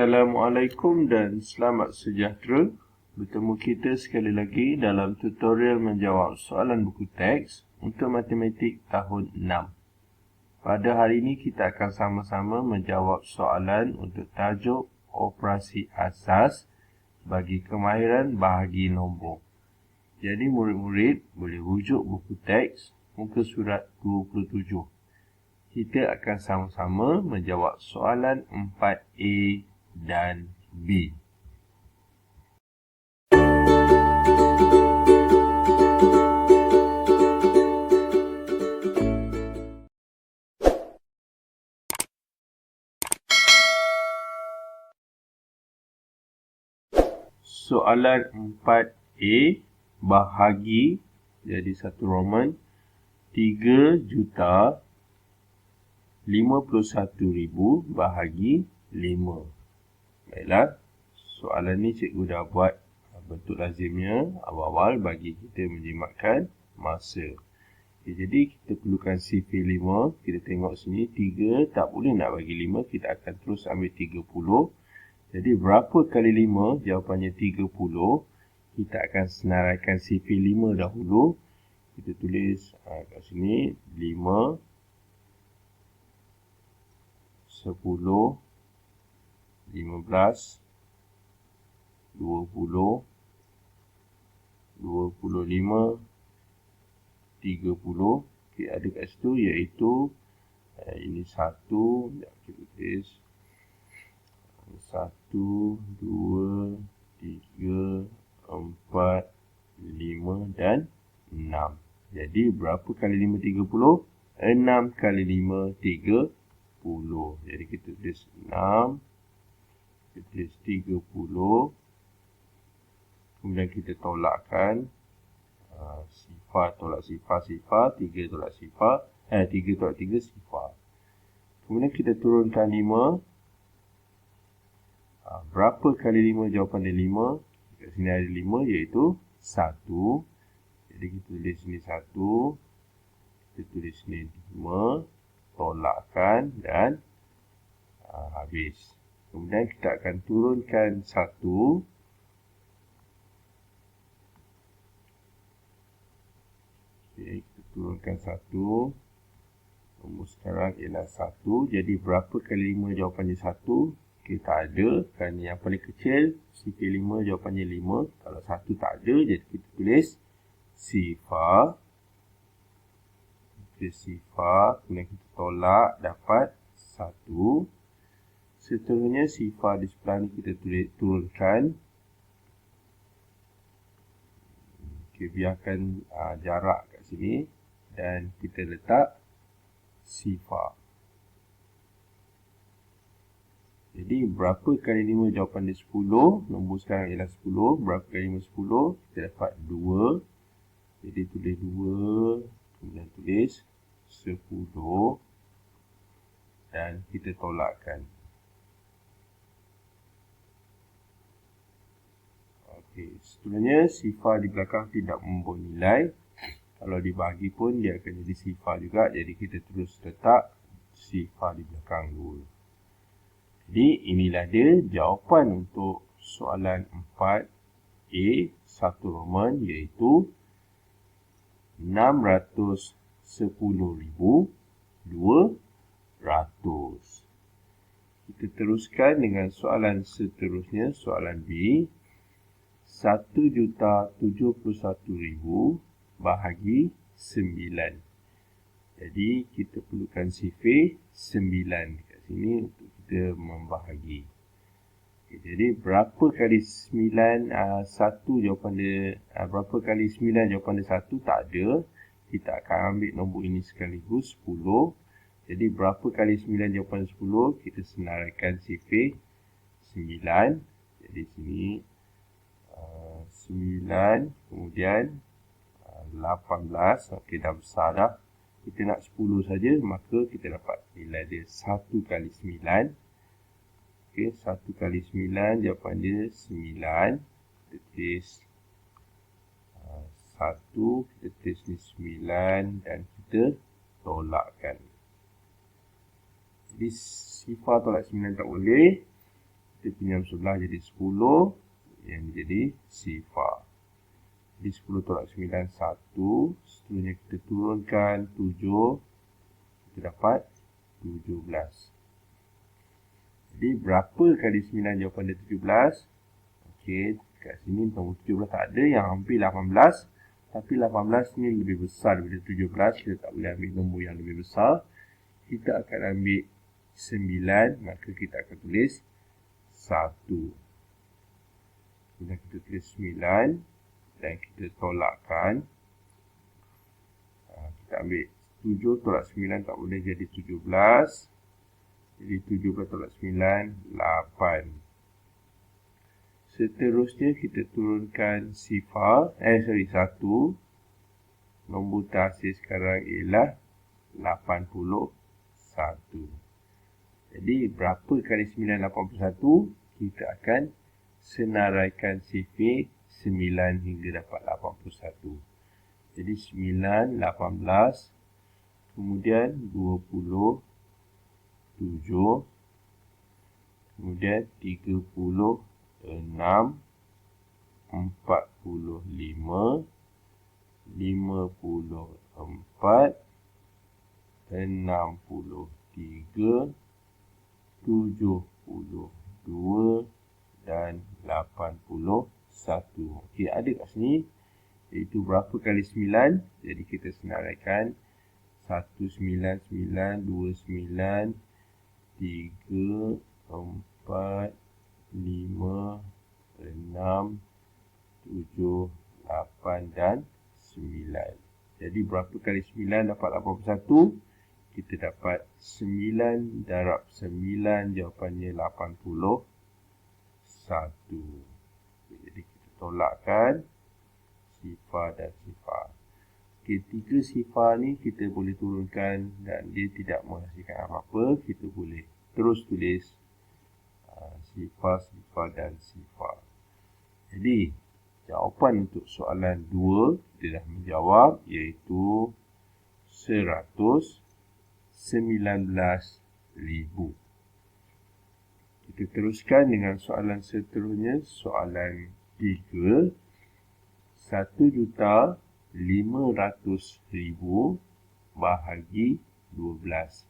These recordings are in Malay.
Assalamualaikum dan selamat sejahtera. Bertemu kita sekali lagi dalam tutorial menjawab soalan buku teks untuk matematik tahun 6. Pada hari ini kita akan sama-sama menjawab soalan untuk tajuk operasi asas bagi kemahiran bahagi nombor. Jadi murid-murid boleh rujuk buku teks muka surat 27. Kita akan sama-sama menjawab soalan 4A dan B. Soalan 4A bahagi jadi satu Roman 3,51,000 bahagi 5. Baiklah, soalan ni cikgu dah buat bentuk lazimnya awal-awal bagi kita menjimatkan masa. Okay, jadi kita perlukan CP5. Kita tengok sini 3 tak boleh nak bagi 5. Kita akan terus ambil 30. Jadi berapa kali 5? Jawapannya 30. Kita akan senaraikan CP5 dahulu. Kita tulis kat sini 5, 10, 15, 20, 25, 30. Okay, ada kat situ iaitu ini 1, kita tulis 1, 2, 3, 4, 5 dan 6. Jadi berapa kali 5 30? 6 kali 5 30. Jadi kita tulis 6, kita tulis 30. Kemudian kita tolakkan sifar tolak sifar, 3 tolak sifar, 3 tolak 3 sifar. Kemudian kita turunkan 5. Berapa kali 5? Jawapan dia 5. Kat sini ada 5 iaitu 1. Jadi kita tulis sini 1. Kita tulis sini 5. Tolakkan dan habis. Kemudian kita akan turunkan 1. Okay, kita turunkan 1. Nombor sekarang ialah 1. Jadi berapa kali 5 jawapannya 1? Kita ada. Kerana yang paling kecil CP5 jawapannya 5. Kalau 1 tak ada, jadi kita tulis sifar. Tulis sifar. Kemudian kita tolak dapat 1. Seterusnya sifar di sebelah ni kita turunkan. Okay, biarkan jarak kat sini. Dan kita letak sifar. Jadi berapa kali 5? Jawapan dia 10. Nombor sekarang ialah 10. Berapa kali 5? 10. Kita dapat 2. Jadi tulis 2. Kemudian tulis 10. Dan kita tolakkan. Okey, seterusnya sifar di belakang tidak membawa nilai. Kalau dibahagi pun dia akan jadi sifar juga. Jadi kita terus letak sifar di belakang dulu. Jadi inilah dia jawapan untuk soalan 4A 1 Roman iaitu 610,200. Kita teruskan dengan soalan seterusnya, soalan B. 1,071,000 bahagi 9. Jadi kita perlukan sifar 9 dekat sini untuk kita membahagi. Okay, jadi berapa kali 9? 1 jawapan dia. Berapa kali 9 jawapan dia 1? Tak ada. Kita akan ambil nombor ini sekaligus 10. Jadi berapa kali 9 jawapan 10? Kita senaraikan sifar 9. Jadi sini 9 kemudian 18. Okey, dah besar dah. Kita nak 10 saja, maka kita dapat nilai dia 1 kali 9. Okey, 1 kali 9 jawapan dia 9. Kita tulis 1, kita tulis ni 9 dan kita tolakkan. Jadi sifar tolak 9 tak boleh. Kita pinjam sebelah jadi 10. Yang ini jadi sifar. Jadi 10 tolak 9, 1. Seterusnya kita turunkan 7. Kita dapat 17. Jadi berapa kali 9 jawapan dia 17? Okey, kat sini nombor 17 tak ada, yang hampir 18. Tapi 18 ni lebih besar daripada 17. Kita tak boleh ambil nombor yang lebih besar. Kita akan ambil 9, maka kita akan tulis 1. Kemudian kita tulis 9 dan kita tolakkan. Kita ambil 7 tolak 9 tak boleh, jadi 17. Jadi 17 tolak 9, 8. Seterusnya kita turunkan sifar, 1. Nombor terhasil sekarang ialah 81. Jadi berapa kali 9 81? Kita akan senaraikan sifir 9 hingga dapat 81. Jadi 9, 18, kemudian 27, kemudian 36, 45, 54, 63, 72 dan 81. Okey, ada kat sini iaitu berapa kali 9. Jadi kita senaraikan 199, 29, 3, 4, 5, 6, 7, 8 dan 9. Jadi berapa kali 9 dapat 81? Kita dapat 9 darab 9, jawapannya 81. Jadi kita tolakkan sifar dan sifar. Okey, 3 sifar ni kita boleh turunkan dan dia tidak menghasilkan apa-apa. Kita boleh terus tulis sifar, sifar dan sifar. Jadi jawapan untuk soalan 2 kita dah menjawab, iaitu 119,000. Kita teruskan dengan soalan seterusnya, soalan 3. 1,500,000 bahagi 12.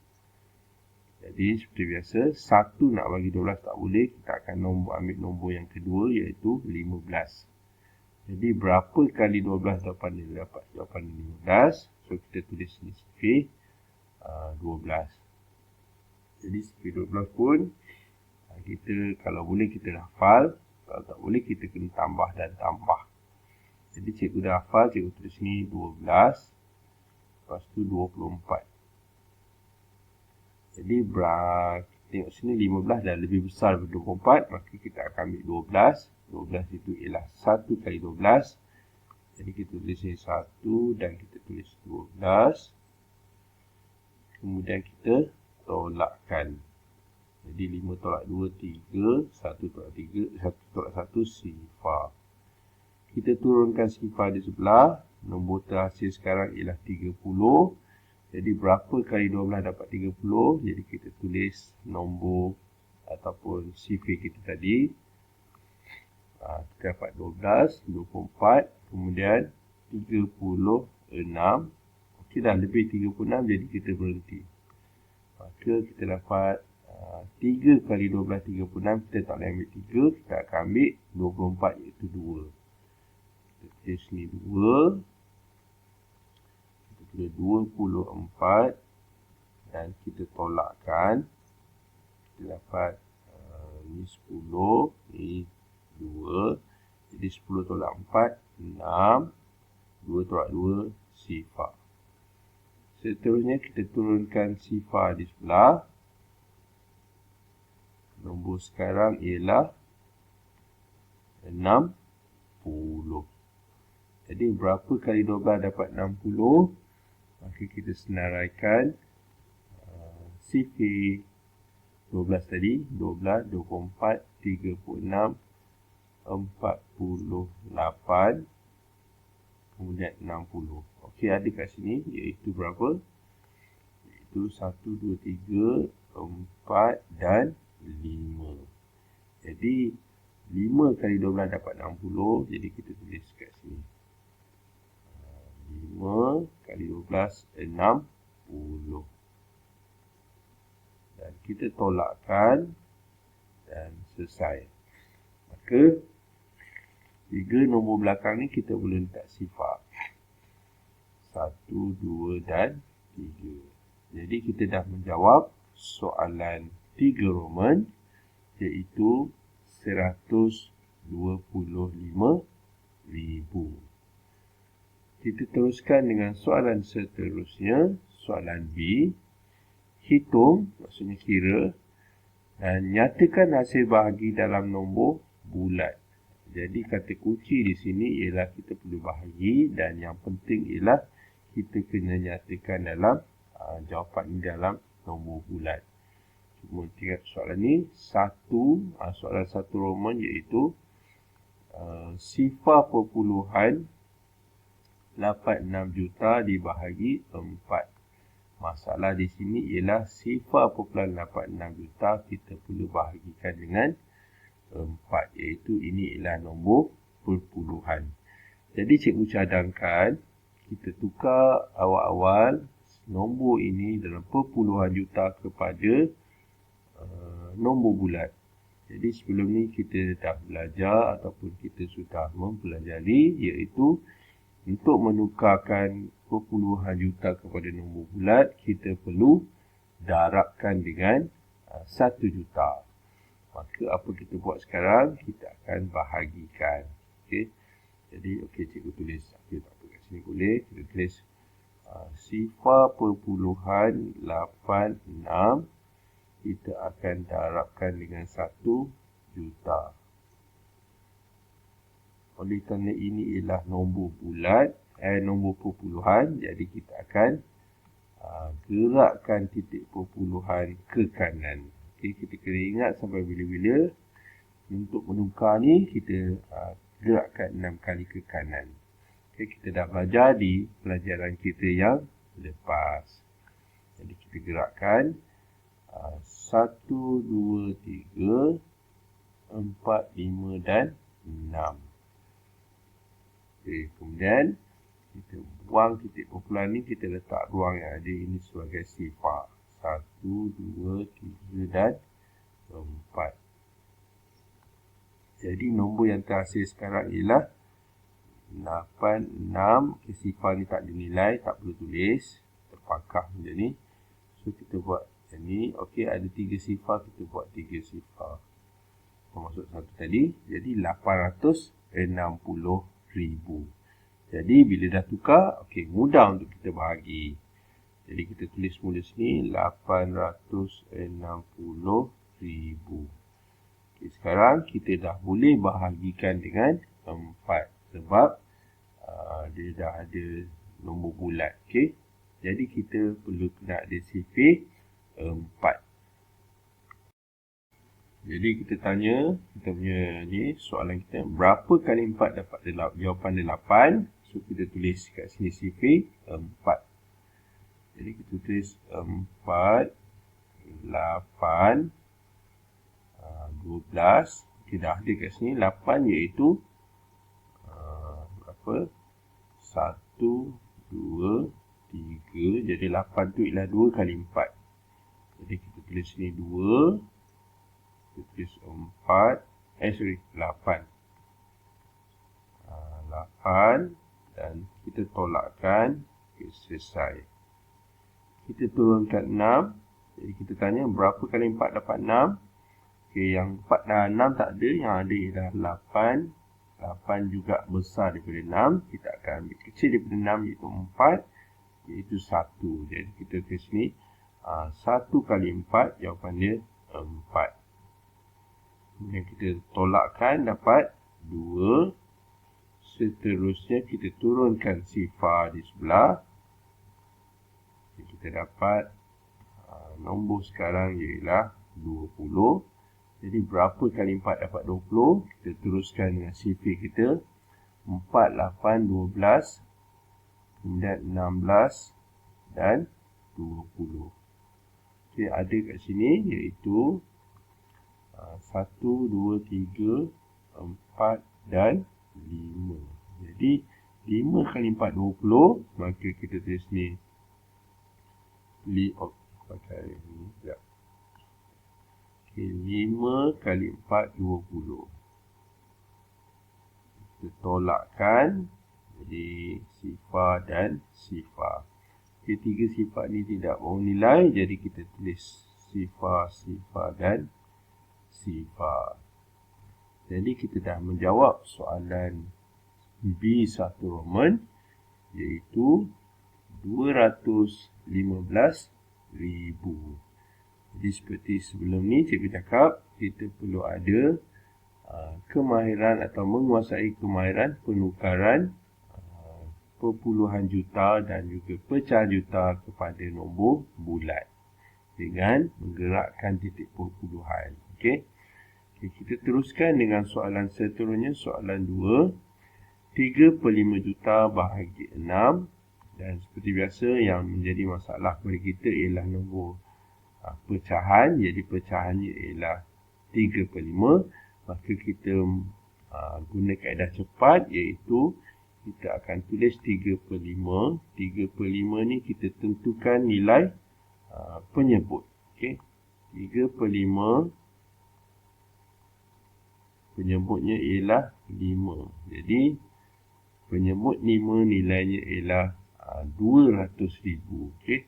Jadi seperti biasa, 1 nak bagi 12 tak boleh. Kita akan ambil nombor yang kedua, iaitu 15. Jadi berapa kali 12 jawapan dia dapat? Jawapan dia 15. So kita tulis ni sifir 12. Jadi sifir 12 pun kita kalau boleh kita hafal, kalau tak boleh kita kena tambah dan tambah. Jadi cikgu dah hafal, cikgu tulis ni 12, lepas tu 24. Jadi tengok sini 15 dah lebih besar daripada 24, maka kita akan ambil 12. 12 itu ialah 1 kali 12. Jadi kita tulis ni 1 dan kita tulis 12. Kemudian kita tolakkan. Jadi 5 tolak 2, 3. 1 tolak 3, 1 tolak 1, sifar. Kita turunkan sifar di sebelah. Nombor terhasil sekarang ialah 30. Jadi berapa kali 12 dapat 30? Jadi kita tulis nombor ataupun sifir kita tadi. Kita dapat 12, 24, kemudian 36. Okey, dah lebih 36, jadi kita berhenti. Maka kita dapat 3 kali 12, 36. Kita tak boleh ambil 3, kita akan ambil 24, iaitu 2. Kita tulis ni 2. Kita tulis 24 dan kita tolakkan. Kita dapat ni 10, ni 2. Jadi 10 tolak 4, 6. 2 tolak 2, sifar. Seterusnya kita turunkan sifar di sebelah. Nombor sekarang ialah 60. Jadi berapa kali 12 dapat 60? Maka kita senaraikan sifir 12 tadi. 12, 24, 36, 48, kemudian 60. Okey, ada kat sini, iaitu berapa? Iaitu 1, 2, 3, 4 dan 5. Jadi 5 kali 12 dapat 60. Jadi kita tulis kat sini. 5 kali 12, 60. Dan kita tolakkan dan selesai. Maka 3 nombor belakang ni kita boleh letak sifar. 1, 2 dan 3. Jadi kita dah menjawab soalan 3 Roman, iaitu 125,000. Kita teruskan dengan soalan seterusnya, soalan B. Hitung, maksudnya kira, dan nyatakan hasil bahagi dalam nombor bulat. Jadi kata kunci di sini ialah kita perlu bahagi, dan yang penting ialah kita kena nyatakan dalam jawapan ini dalam nombor bulat. Cuma ingat soalan ni, soalan 1 Roman iaitu sifar perpuluhan 86 juta dibahagi 4. Masalah di sini ialah sifar perpuluhan 86 juta kita perlu bahagikan dengan 4, iaitu ini ialah nombor perpuluhan. Jadi cikgu cadangkan kita tukar awal-awal nombor ini dalam perpuluhan juta kepada nombor bulat. Jadi sebelum ni kita dah belajar ataupun kita sudah mempelajari, iaitu untuk menukarkan perpuluhan juta kepada nombor bulat, kita perlu darabkan dengan 1 juta. Maka apa kita buat sekarang? Kita akan bahagikan. Okey. Jadi cikgu tulis. Okey, tak apa, kat sini boleh. Kita tulis sifar perpuluhan 86 kita akan darabkan dengan 1 juta. Oleh kerana ini ialah nombor bulat, nombor perpuluhan, jadi kita akan gerakkan titik perpuluhan ke kanan. Okay, kita kena ingat sampai bila-bila untuk menukar ni kita gerakkan 6 kali ke kanan. Okay, kita dah belajar di pelajaran kita yang lepas. Jadi kita gerakkan 1, 2, 3, 4, 5 dan 6. Okay, kemudian kita buang titik perpuluhan ni, kita letak ruang yang ada ini sebagai sifar. 1, 2, 3 dan 4. Jadi nombor yang terhasil sekarang ialah 86. Okay, sifar ni tak dinilai, tak perlu tulis, terpakah macam ni. So kita buat macam ni. Okey, ada 3 sifar, kita buat 3 sifar. Termasuk 1 tadi. Jadi 860,000. Jadi bila dah tukar, okey, mudah untuk kita bahagi. Jadi kita tulis mula sini 860,000. Okey, sekarang kita dah boleh bahagikan dengan 4 sebab dia dah ada nombor bulat. Okey. Jadi kita perlu kena ada sifar 4. Jadi kita tanya, kita punya ni soalan kita, berapa kali 4 dapat jawapan 8? So kita tulis kat sini sifar 4. Jadi kita tulis 4, 8, 12. Kita dah ada kat sini 8 iaitu berapa? 1, 2, 3. Jadi 8 tu ialah 2 kali 4. Jadi kita tulis sini 2. Kita tulis 8. 8 dan kita tolakkan. Okay, selesai. Kita turunkan 6. Jadi kita tanya berapa kali 4 dapat 6. Okay, yang 4 dan 6 tak ada. Yang ada ialah 8. 8 juga besar daripada 6. Kita akan ambil kecil daripada 6 iaitu 4. Iaitu 1. Jadi kita tulis ni 1 kali 4 jawapan dia 4. Kemudian kita tolakkan dapat 2. Seterusnya kita turunkan sifar di sebelah. Jadi kita dapat nombor sekarang ialah 20. Jadi berapa kali 4 dapat 20? Kita teruskan dengan sifar kita. 4, 8, 12. Kemudian 16 dan 20. Okay, ada kat sini iaitu 1, 2, 3, 4 dan 5. Jadi 5 kali 4, 20. Maka kita tulis ni pakai ni sekejap. Okay, 5 kali 4, 20. Kita tolakkan. Jadi sifar dan sifar. Ketiga sifar ni tidak mahu nilai. Jadi kita tulis sifar, sifar dan sifar. Jadi kita dah menjawab soalan B1 Roman, iaitu 215,000. Jadi seperti sebelum ni cikgu cakap, kita perlu ada kemahiran atau menguasai kemahiran penukaran perpuluhan juta dan juga pecahan juta kepada nombor bulat dengan menggerakkan titik perpuluhan. Okey. Kita teruskan dengan soalan seterusnya, soalan 2. 3/5 juta bahagi 6. Dan seperti biasa yang menjadi masalah kepada kita ialah nombor pecahan. Jadi pecahannya ialah 3/5. Maka kita guna kaedah cepat, iaitu kita akan tulis 3/5. 3/5 ni kita tentukan nilai penyebut. Okey. 3/5 penyebutnya ialah 5. Jadi penyebut 5 nilainya ialah 200,000. Okey.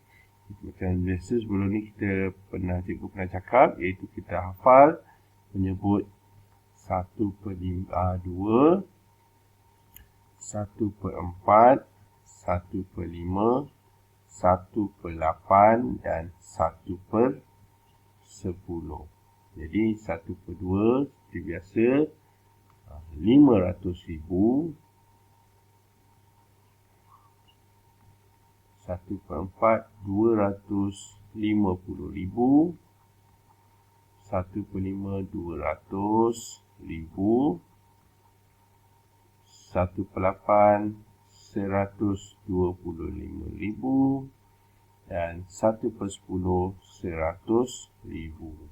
Macam biasa sebelum ni cikgu pernah cakap, iaitu kita hafal penyebut 1/2, 1/4, 1/5, 1/8 dan 1/10. Jadi 1/2 seperti biasa 500,000. 1/4 250,000. 1/5 200,000. 1/8 125,000 dan 1/10 100,000.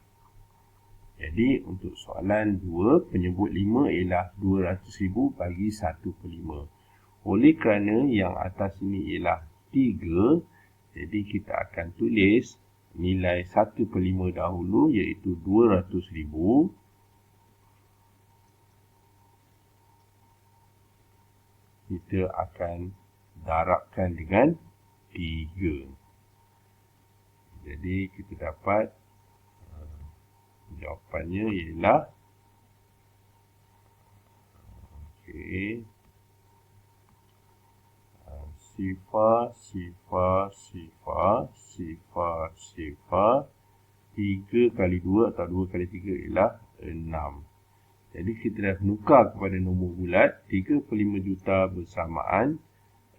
Jadi untuk soalan 2, penyebut 5 ialah 200,000 bagi 1/5. Oleh kerana yang atas ini ialah 3, jadi kita akan tulis nilai 1/5 dahulu, iaitu 200,000. Kita akan darabkan dengan 3. Jadi kita dapat jawapannya ialah sifar, sifar, sifar, sifar, sifar. 3 kali 2 atau 2 kali 3 ialah 6. Jadi kita dah menukar kepada nombor bulat. 3/5 juta bersamaan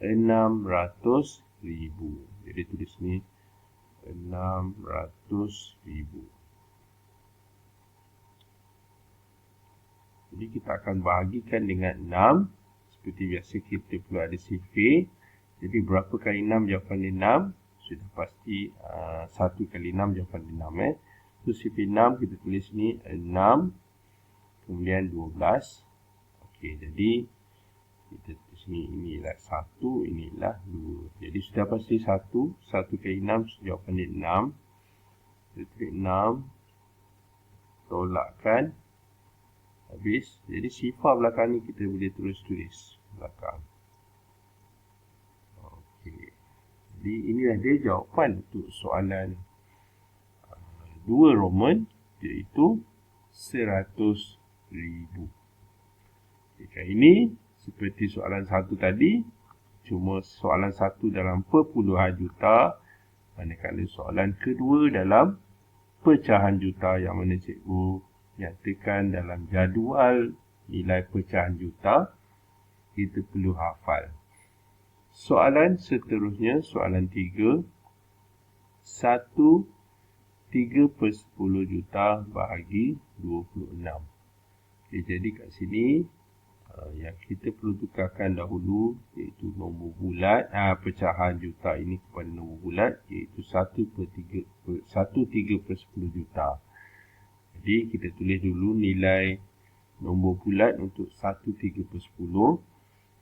600,000. Jadi tulis ni 600,000. Jadi kita akan bahagikan dengan 6. Seperti biasa kita perlu ada sifir. Jadi berapa kali 6 jawapan dia 6. Sudah pasti 1 kali 6 jawapan dia 6. So sifir 6 kita tulis ni 6. Kemudian 12. Okey, jadi kita tulis ni, inilah 1, inilah 2. Jadi sudah pasti 1. 1 kali 6 jawapan dia 6. Kita tulis 6. Tolakkan. Habis. Jadi sifar belakang ni kita boleh terus tulis belakang. Okey. Jadi inilah dia jawapan untuk soalan 2 Roman, iaitu 100,000. Kali ini seperti soalan 1 tadi, cuma soalan 1 dalam perpuluhan juta, manakala soalan kedua dalam pecahan juta, yang mana cikgu nyatakan dalam jadual nilai pecahan juta, kita perlu hafal. Soalan seterusnya, soalan 3. 3/10 juta bahagi 26. Okay, jadi kat sini yang kita perlu tukarkan dahulu, iaitu nombor bulat, pecahan juta ini kepada nombor bulat, iaitu 1/3/10 juta. Jadi kita tulis dulu nilai nombor bulat untuk 1 3 per 10.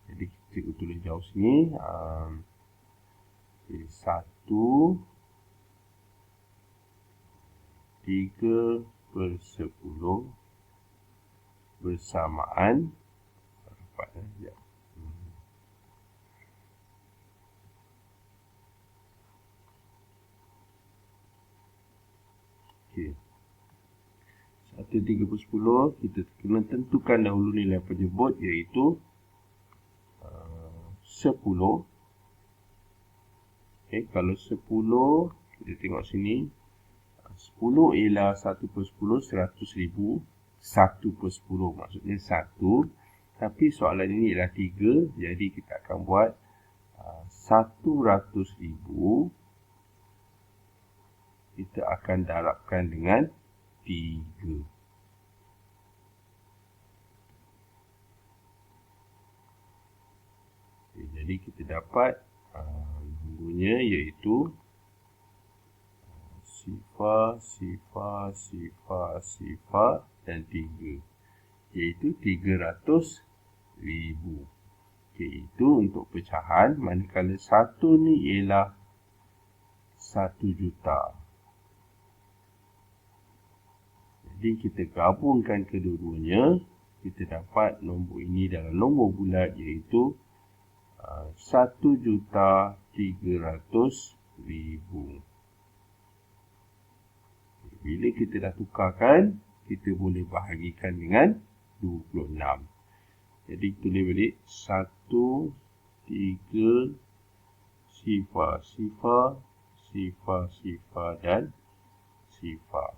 Jadi kita tulis jauh sini. 1 3 per 10 bersamaan. Okay. 1 3 per 10, kita kena tentukan dahulu nilai penyebut, iaitu 10. Okay, kalau 10, kita tengok sini, 10 ialah 1 per 10, 100,000. 1 per 10 maksudnya 1. Tapi soalan ini ialah 3, jadi kita akan buat 100,000. Kita akan darabkan dengan 3. Okay, jadi kita dapat nombornya iaitu sifar, sifar, sifar, sifar dan 3, iaitu 300,000. Okay, itu untuk pecahan, manakala 1 ni ialah 1 juta. Jadi kita gabungkan kedua-duanya, kita dapat nombor ini dalam nombor bulat, iaitu 1,300,000. Bila kita dah tukarkan, kita boleh bahagikan dengan 26. Jadi tulis balik 1 3 sifar, sifar, sifar, sifar dan sifar.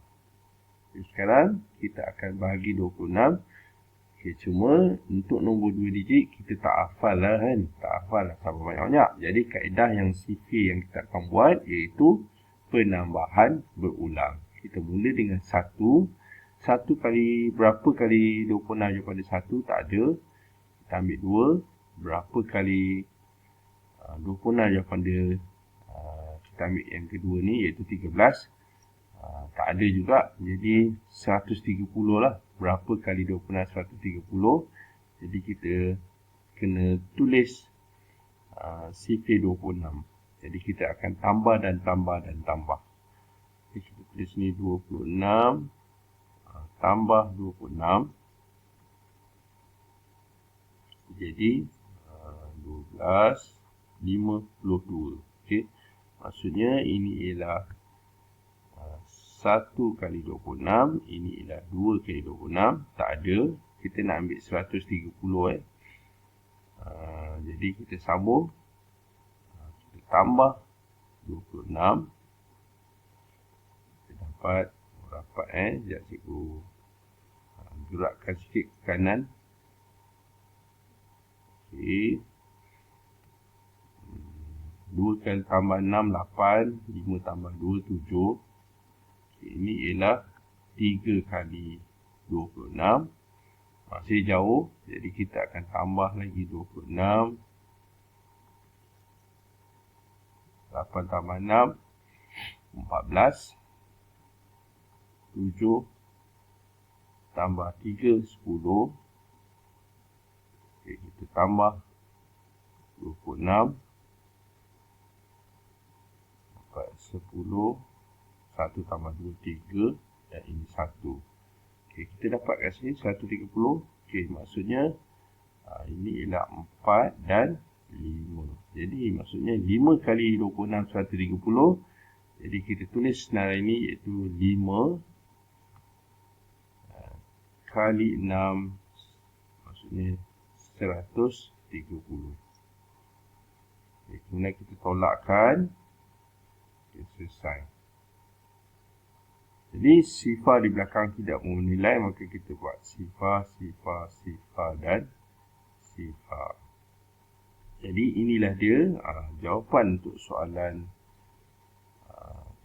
Jadi sekarang kita akan bahagi 26. Okay, cuma untuk nombor 2 digit kita tak hafal lah kan. Tak hafal lah sampai banyak-banyak. Jadi kaedah yang sifir yang kita akan buat iaitu penambahan berulang. Kita mula dengan 1. 1 kali berapa kali 26 daripada 1? Tak ada. Kita ambil 2. Berapa kali 26 daripada kita ambil yang kedua ni iaitu 13. Tak ada juga. Jadi 130 lah. Berapa kali 26 130. Jadi kita kena tulis sifir 26. Jadi kita akan tambah dan tambah dan tambah. Jadi kita tulis ni 26 tambah 26. Jadi 12 52. Okey. Maksudnya ini ialah 1 kali 26, ini ialah 2 kali 26, tak ada. Kita nak ambil 130 jadi kita sambung. Kita tambah 26. Kita dapat sekejap cikgu gerakkan sikit ke kanan. Okey. 2 kali tambah 6, 8. 5 tambah 2, 7. Ini ialah 3 kali 26. Masih jauh. Jadi kita akan tambah lagi 26. 8 tambah 6. 14. 7. Tambah 3, 10. Okay, kita tambah 26. Dapat 10. 1 tambah 2, 3 dan ini 1. Okay, kita dapat kat sini 130. Okay, maksudnya ini ialah 4 dan 5. Jadi maksudnya 5 kali 26 130. Jadi kita tulis senarai ini iaitu 5 kali 6, maksudnya 130. Okay, kemudian kita tolakkan. Okay, selesai. Jadi sifar di belakang tidak menilai, maka kita buat sifar, sifar, sifar dan sifar. Jadi inilah dia jawapan untuk soalan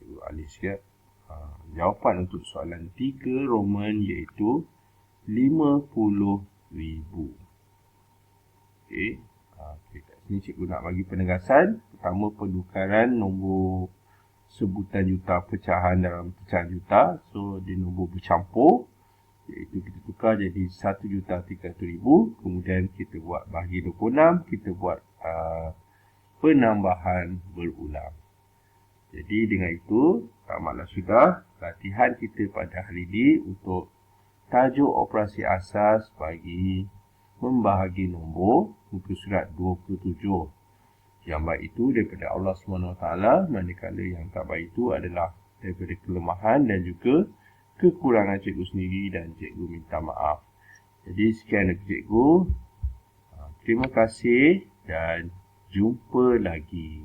cikgu alih sikit. Jawapan untuk soalan 3 Roman iaitu 50,000. Okey. Kat sini cikgu nak bagi penegasan. Pertama, penukaran nombor sebutan juta pecahan dalam pecahan juta. So, dia nombor bercampur. Iaitu kita tukar jadi 1,300,000. Kemudian kita buat bahagi 26. Kita buat penambahan berulang. Jadi dengan itu, tamatlah sudah latihan kita pada hari ini untuk tajuk operasi asas bagi membahagi nombor, muka surat 27. Yang baik itu daripada Allah SWT, manakala yang tak baik itu adalah daripada kelemahan dan juga kekurangan cikgu sendiri dan cikgu minta maaf. Jadi sekian dari cikgu. Terima kasih dan jumpa lagi.